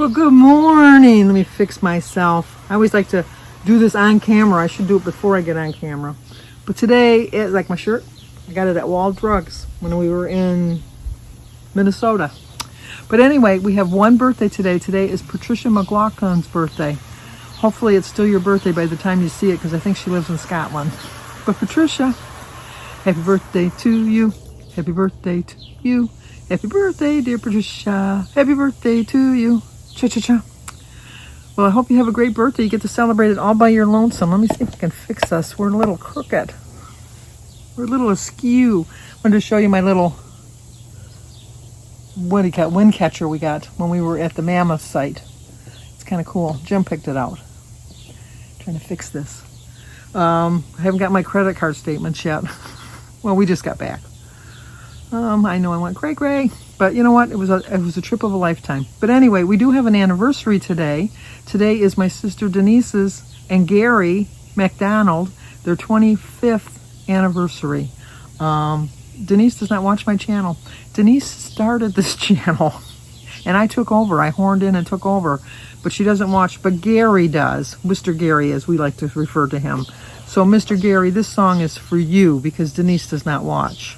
Well, good morning. Let me fix myself. I always like to do this on camera. I should do it before I get on camera. But today, like my shirt, I got it at Wall Drugs when we were in Minnesota. But anyway, we have one birthday today. Today is Patricia McLaughlin's birthday. Hopefully it's still your birthday by the time you see it, because I think she lives in Scotland. But Patricia, happy birthday to you. Happy birthday to you. Happy birthday, dear Patricia. Happy birthday to you. Cha-cha-cha. Well, I hope you have a great birthday. You get to celebrate it all by your lonesome. Let me see if I can fix us. We're a little crooked. We're a little askew. I wanted to show you my little, wind catcher we got when we were at the Mammoth site. It's kind of cool. Jim picked it out. Trying to fix this. I haven't got my credit card statements yet. Well, we just got back. I know I went cray-cray, but you know what? It was a trip of a lifetime. But anyway, we do have an anniversary today. Today is my sister Denise's and Gary McDonald, their 25th anniversary. Denise does not watch my channel. Denise started this channel, and I took over. I horned in and took over, but she doesn't watch. But Gary does. Mr. Gary, as we like to refer to him. So, Mr. Gary, this song is for you because Denise does not watch.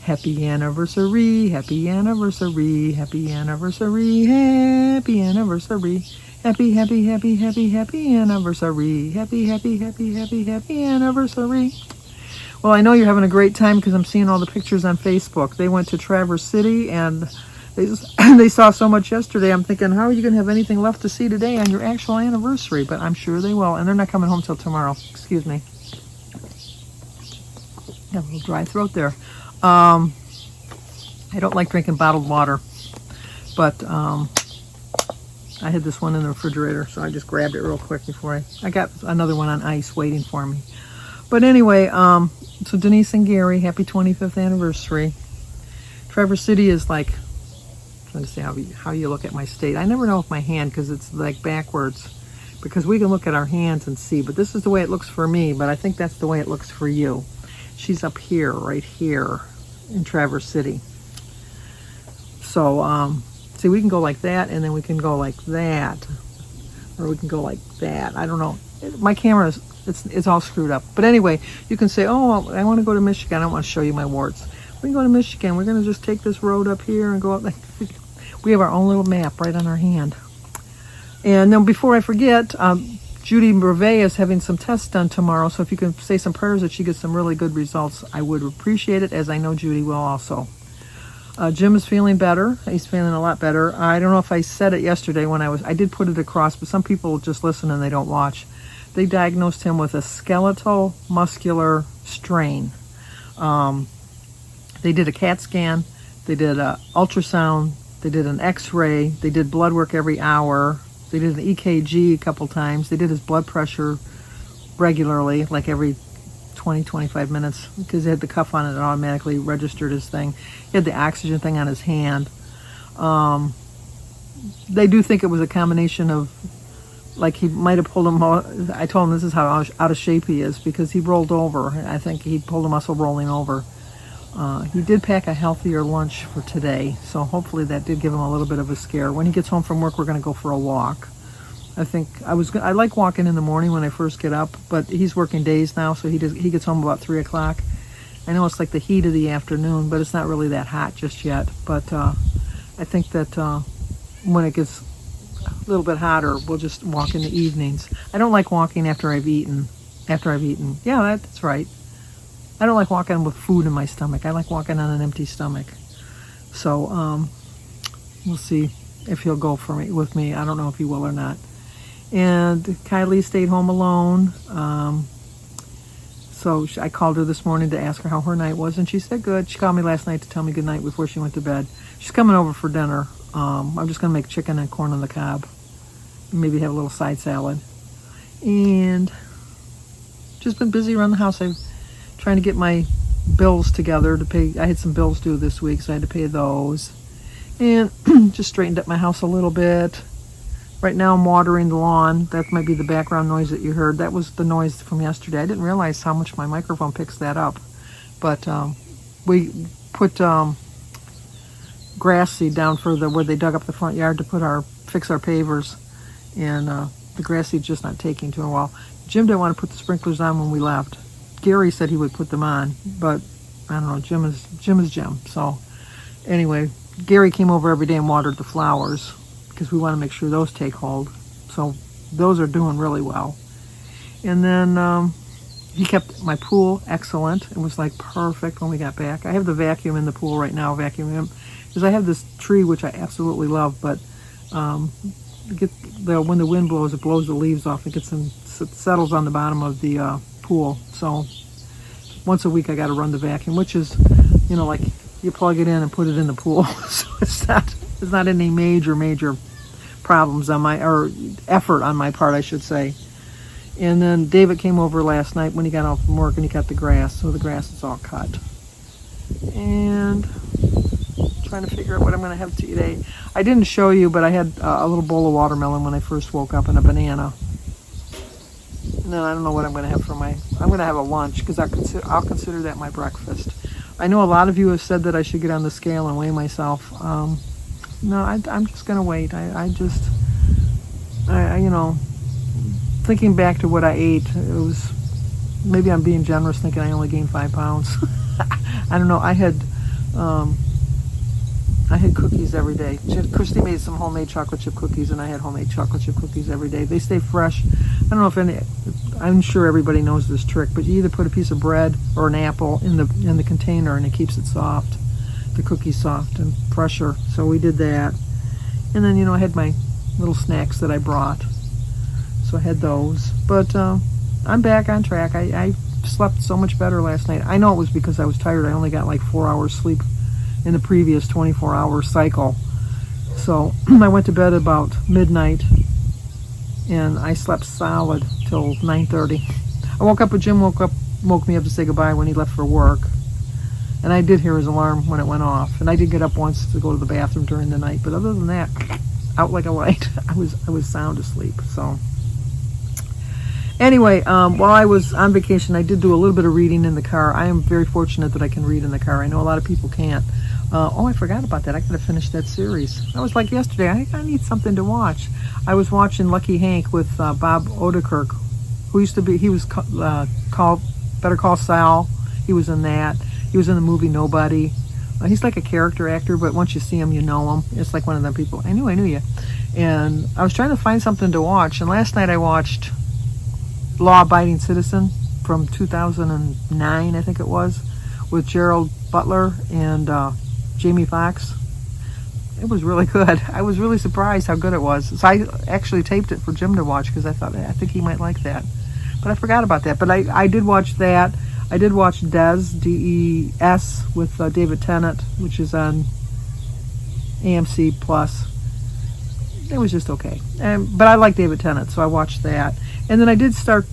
Happy anniversary, happy anniversary, happy anniversary, happy anniversary, happy, happy, happy, happy, happy anniversary, happy, happy, happy, happy, happy anniversary. Well, I know you're having a great time because I'm seeing all the pictures on Facebook. They went to Traverse City and they saw so much yesterday. I'm thinking, how are you going to have anything left to see today on your actual anniversary? But I'm sure they will, and they're not coming home till tomorrow. Excuse me. Got a little dry throat there. I don't like drinking bottled water, but I had this one in the refrigerator, so I just grabbed it real quick before I got another one on ice waiting for me. But anyway, so Denise and Gary, happy 25th anniversary. Traverse City is like, I'm trying to see how you look at my state. I never know with my hand because it's like backwards, because we can look at our hands and see, but this is the way it looks for me, but I think that's the way it looks for you. She's up here, right here in Traverse City. So, see, we can go like that, and then we can go like that, or we can go like that. I don't know. My camera it's all screwed up. But anyway, you can say, oh, I want to go to Michigan. I don't want to show you my warts. We can go to Michigan. We're going to just take this road up here and go up. We have our own little map right on our hand. And then before I forget, Judy Brevet is having some tests done tomorrow, so if you can say some prayers that she gets some really good results, I would appreciate it, as I know Judy will also. Jim is feeling better. He's feeling a lot better. I don't know if I said it yesterday when I did put it across, but some people just listen and they don't watch. They diagnosed him with a skeletal muscular strain. They did a CAT scan. They did an ultrasound. They did an x-ray. They did blood work every hour. They did an EKG a couple times. They did his blood pressure regularly, like every 20, 25 minutes, because they had the cuff on it. It automatically registered his thing. He had the oxygen thing on his hand. They do think it was a combination of, like, he might have pulled him. I told him this is how out of shape he is, because he rolled over. I think he pulled a muscle rolling over. He did pack a healthier lunch for today, so hopefully that did give him a little bit of a scare. When he gets home from work, we're going to go for a walk. I like walking in the morning when I first get up, but he's working days now, so he gets home about 3 o'clock. I know it's like the heat of the afternoon, but it's not really that hot just yet. But I think that when it gets a little bit hotter, we'll just walk in the evenings. I don't like walking after I've eaten. Yeah, that's right. I don't like walking with food in my stomach. I like walking on an empty stomach. So we'll see if he'll go with me. I don't know if he will or not. And Kylie stayed home alone. So I called her this morning to ask her how her night was, and she said good. She called me last night to tell me good night before she went to bed. She's coming over for dinner. I'm just going to make chicken and corn on the cob. Maybe have a little side salad. And just been busy around the house. I'm trying to get my bills together to pay. I had some bills due this week, so I had to pay those. And just straightened up my house a little bit. Right now I'm watering the lawn. That might be the background noise that you heard. That was the noise from yesterday. I didn't realize how much my microphone picks that up. But we put grass seed down for where they dug up the front yard to put our fix our pavers, and the grass seed's just not taking too well. Jim didn't want to put the sprinklers on when we left. Gary said he would put them on, but I don't know. Jim is Jim. So anyway, Gary came over every day and watered the flowers because we want to make sure those take hold. So those are doing really well. And then he kept my pool excellent. It was like perfect when we got back. I have the vacuum in the pool right now, vacuuming because I have this tree which I absolutely love, but when the wind blows, it blows the leaves off. It settles on the bottom of the pool. So once a week I got to run the vacuum, which is, like you plug it in and put it in the pool. So it's not any major problems or effort on my part, I should say. And then David came over last night when he got off from work, and he cut the grass, so the grass is all cut. And trying to figure out what I'm going to have today. I didn't show you, but I had a little bowl of watermelon when I first woke up and a banana. And then I don't know what I'm going to have I'm going to have a lunch because I'll consider that my breakfast. I know a lot of you have said that I should get on the scale and weigh myself. No, I'm just going to wait. I thinking back to what I ate, it was, maybe I'm being generous thinking I only gained 5 pounds. I don't know. I had cookies every day. Christy made some homemade chocolate chip cookies, and I had homemade chocolate chip cookies every day. They stay fresh. I don't know I'm sure everybody knows this trick, but you either put a piece of bread or an apple in the container, and it keeps it soft, the cookies soft and fresher. So we did that. And then, I had my little snacks that I brought. So I had those. But I'm back on track. I slept so much better last night. I know it was because I was tired. I only got like 4 hours sleep in the previous 24-hour cycle. So I went to bed about midnight, and I slept solid till 9:30. I woke up, but Jim woke me up to say goodbye when he left for work. And I did hear his alarm when it went off. And I did get up once to go to the bathroom during the night. But other than that, out like a light. I was sound asleep. So anyway, while I was on vacation, I did do a little bit of reading in the car. I am very fortunate that I can read in the car. I know a lot of people can't. I forgot about that. I gotta finish that series. That was like yesterday. I need something to watch. I was watching Lucky Hank with Bob Odenkirk, he was called Better Call Saul. He was in that. He was in the movie Nobody. He's like a character actor, but once you see him, you know him. It's like one of them people. I knew you. And I was trying to find something to watch, and last night I watched Law Abiding Citizen from 2009, I think it was, with Gerald Butler and Jamie Foxx. It was really good. I was really surprised how good it was. So I actually taped it for Jim to watch because I thought, I think he might like that. But I forgot about that. But I did watch that. I did watch Des, D-E-S, with David Tennant, which is on AMC Plus. It was just okay. But I like David Tennant, so I watched that. And then I did start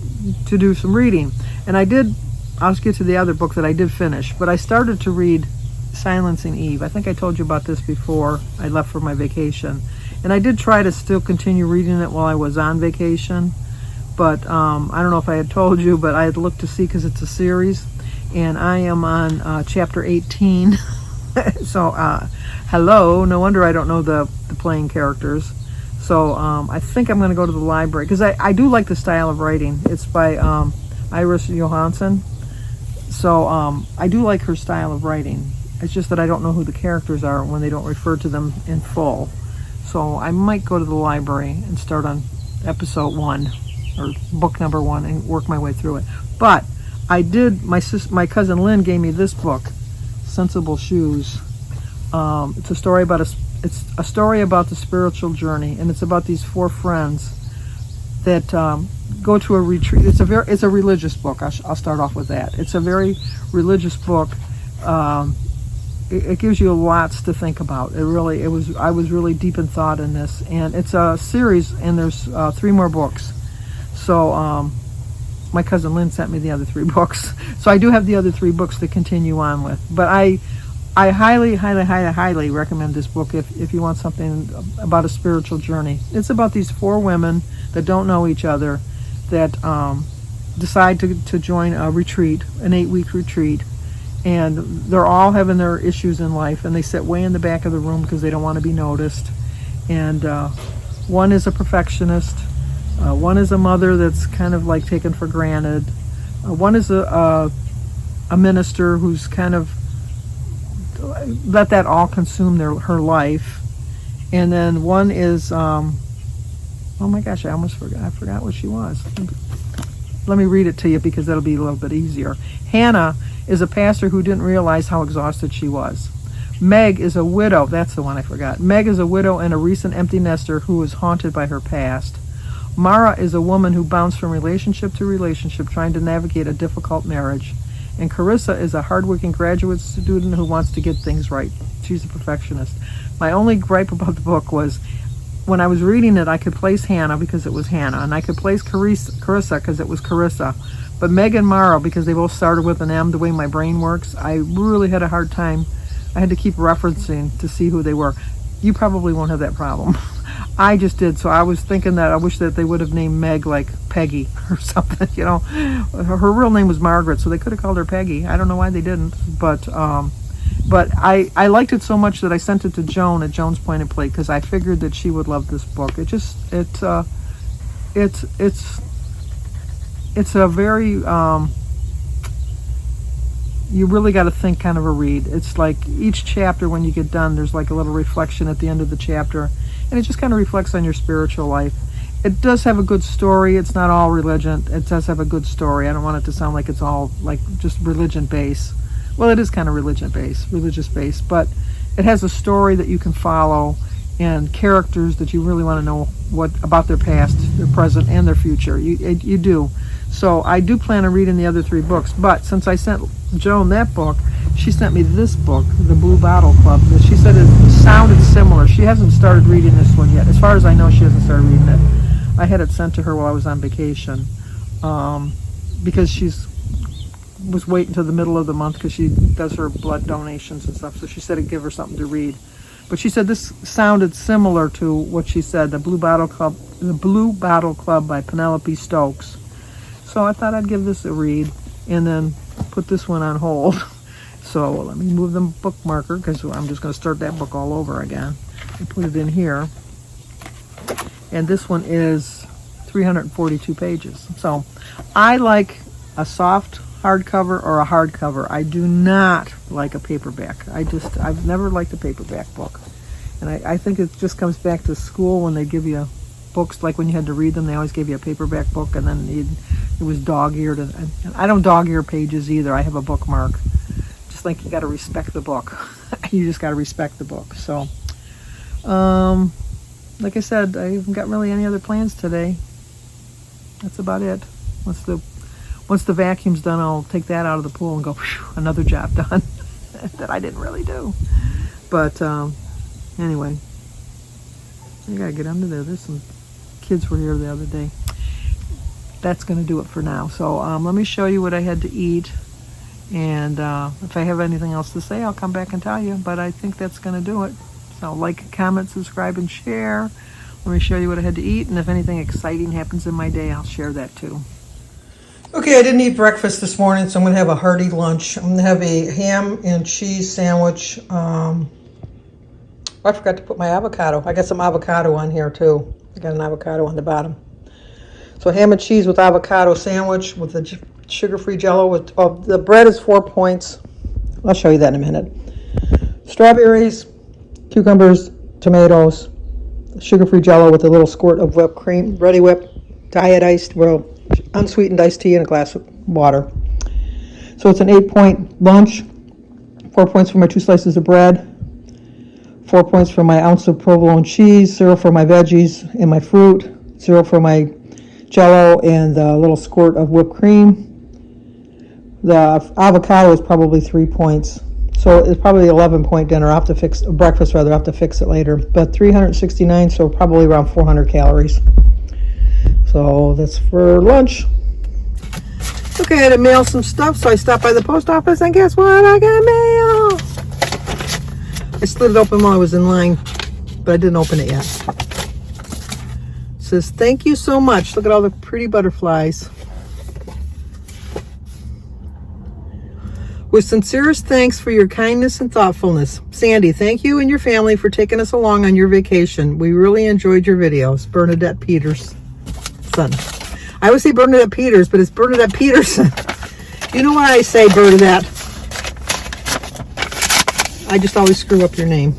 to do some reading. And I'll get to the other book that I did finish. But I started to read Silencing Eve. I think I told you about this before I left for my vacation. And I did try to still continue reading it while I was on vacation. But I don't know if I had told you, but I had looked to see because it's a series. And I am on chapter 18. So, hello. No wonder I don't know the playing characters. So I think I'm going to go to the library because I do like the style of writing. It's by Iris Johansson. So I do like her style of writing. It's just that I don't know who the characters are when they don't refer to them in full. So I might go to the library and start on episode 1 or book number 1 and work my way through it. But I did. My cousin Lynn gave me this book, Sensible Shoes. It's a story about the spiritual journey, and it's about these 4 friends that go to a retreat. It's a religious book. I'll start off with that. It's a very religious book. It gives you lots to think about. I was really deep in thought in this, and it's a series, and there's 3 more books. So my cousin Lynn sent me the other 3 books, so I do have the other 3 books to continue on with. But I highly recommend this book if you want something about a spiritual journey. It's about these 4 women that don't know each other that decide to join a retreat, an 8-week retreat, and they're all having their issues in life, and they sit way in the back of the room because they don't want to be noticed. And One is a perfectionist. One is a mother that's kind of like taken for granted. One is a minister who's kind of let that all consume her life. And then one is, oh my gosh, I forgot what she was. Let me read it to you because that'll be a little bit easier. Hannah is a pastor who didn't realize how exhausted she was. Meg is a widow. That's the one I forgot. Meg is a widow and a recent empty nester who is haunted by her past. Mara is a woman who bounced from relationship to relationship trying to navigate a difficult marriage. And Carissa is a hardworking graduate student who wants to get things right. She's a perfectionist. My only gripe about the book was when I was reading it, I could place Hannah because it was Hannah, and I could place Carissa because it was Carissa. But Meg and Mara, because they both started with an M, the way my brain works, I really had a hard time. I had to keep referencing to see who they were. You probably won't have that problem. I just did, so I was thinking that I wish that they would have named Meg like Peggy or something, you know. Her real name was Margaret, so they could have called her Peggy. I don't know why they didn't, but I liked it so much that I sent it to Joan at Joan's Point and Plate because I figured that she would love this book. It's a very you really got to think kind of a read. It's like each chapter when you get done, there's like a little reflection at the end of the chapter, and it just kind of reflects on your spiritual life. It does have a good story. It's not all religion. It does have a good story. I don't want it to sound like it's all like just religion based. Well, it is kind of religious based, but it has a story that you can follow and characters that you really want to know what about their past, their present, and their future. You do. So I do plan on reading the other 3 books, but since I sent Joan that book, she sent me this book, The Blue Bottle Club. She said it sounded similar. She hasn't started reading this one yet. As far as I know, she hasn't started reading it. I had it sent to her while I was on vacation because she's was waiting until the middle of the month because she does her blood donations and stuff. So she said it'd give her something to read. But she said this sounded similar to what she said, The Blue Bottle Club by Penelope Stokes. So I thought I'd give this a read and then put this one on hold. So let me move the bookmarker because I'm just going to start that book all over again and put it in here. And this one is 342 pages. So I like a soft hardcover or a hardcover. I do not like a paperback. I've never liked a paperback book. And I think it just comes back to school when they give you books, like when you had to read them, they always gave you a paperback book and then it was dog-eared. And I don't dog-ear pages either. I have a bookmark. Just like you got to respect the book. You just got to respect the book. So, like I said, I haven't got really any other plans today. That's about it. Once the vacuum's done, I'll take that out of the pool and go, whew, another job done that I didn't really do. But anyway, I gotta get under there. There's some kids were here the other day. That's gonna do it for now. So let me show you what I had to eat, and if I have anything else to say, I'll come back and tell you. But I think that's gonna do it. So like, comment, subscribe, and share. Let me show you what I had to eat, and if anything exciting happens in my day, I'll share that too. Okay, I didn't eat breakfast this morning, so I'm going to have a hearty lunch. I'm going to have a ham and cheese sandwich. I forgot to put my avocado. I got some avocado on here too. I got an avocado on the bottom. So ham and cheese with avocado sandwich with the sugar-free Jell-O. The bread is 4 points. I'll show you that in a minute. Strawberries, cucumbers, tomatoes, sugar-free Jell-O with a little squirt of whipped cream, Ready Whip, diet iced, well, unsweetened iced tea and a glass of water. So it's an 8-point lunch. 4 points for my 2 slices of bread. 4 points for my ounce of provolone cheese. 0 for my veggies and my fruit. 0 for my Jell-O and a little squirt of whipped cream. The avocado is probably 3 points. So it's probably an 11-point dinner. I'll have to fix breakfast rather. I'll have to fix it later. But 369, so probably around 400 calories. So that's for lunch. Okay, I had to mail some stuff, so I stopped by the post office, and guess what? I got mail. I slid it open while I was in line, but I didn't open it yet. It says, thank you so much. Look at all the pretty butterflies. With sincerest thanks for your kindness and thoughtfulness. Sandy, thank you and your family for taking us along on your vacation. We really enjoyed your videos. Bernadette Peterson. I always say Bernadette Peters, but it's Bernadette Peterson. You know why I say Bernadette? I just always screw up your name.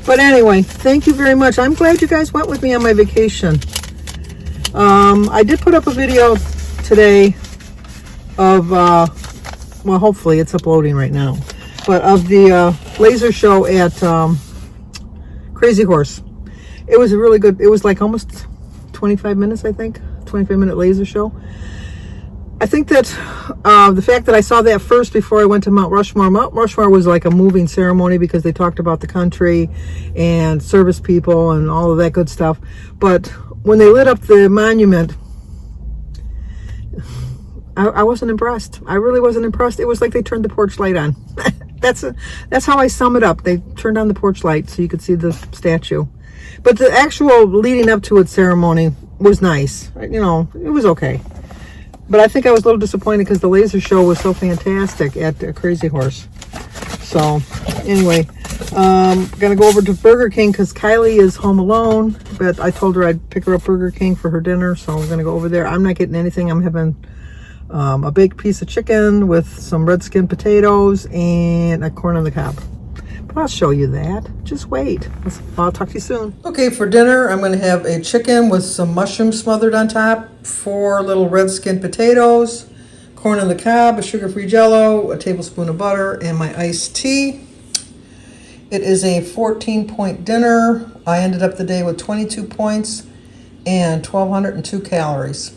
But anyway, thank you very much. I'm glad you guys went with me on my vacation. I did put up a video today of, well, hopefully it's uploading right now, but of the laser show at Crazy Horse. It was a really good, it was like almost 25 minutes, I think, 25-minute laser show. I think that the fact that I saw that first before I went to Mount Rushmore was like a moving ceremony because they talked about the country and service people and all of that good stuff. But when they lit up the monument, I wasn't impressed. I really wasn't impressed. It was like they turned the porch light on. That's how I sum it up. They turned on the porch light so you could see the statue. But the actual leading up to it ceremony was nice. You know, it was okay. But I think I was a little disappointed because the laser show was so fantastic at Crazy Horse. So, anyway, gonna go over to Burger King because Kylie is home alone. But I told her I'd pick her up Burger King for her dinner, so I'm gonna go over there. I'm not getting anything. I'm having a baked piece of chicken with some red skin potatoes and a corn on the cob. But I'll show you that. Just wait. I'll talk to you soon. Okay, for dinner, I'm going to have a chicken with some mushrooms smothered on top, 4 little red skin potatoes, corn on the cob, a sugar-free Jell-O, a tablespoon of butter, and my iced tea. It is a 14-point dinner. I ended up the day with 22 points and 1,202 calories.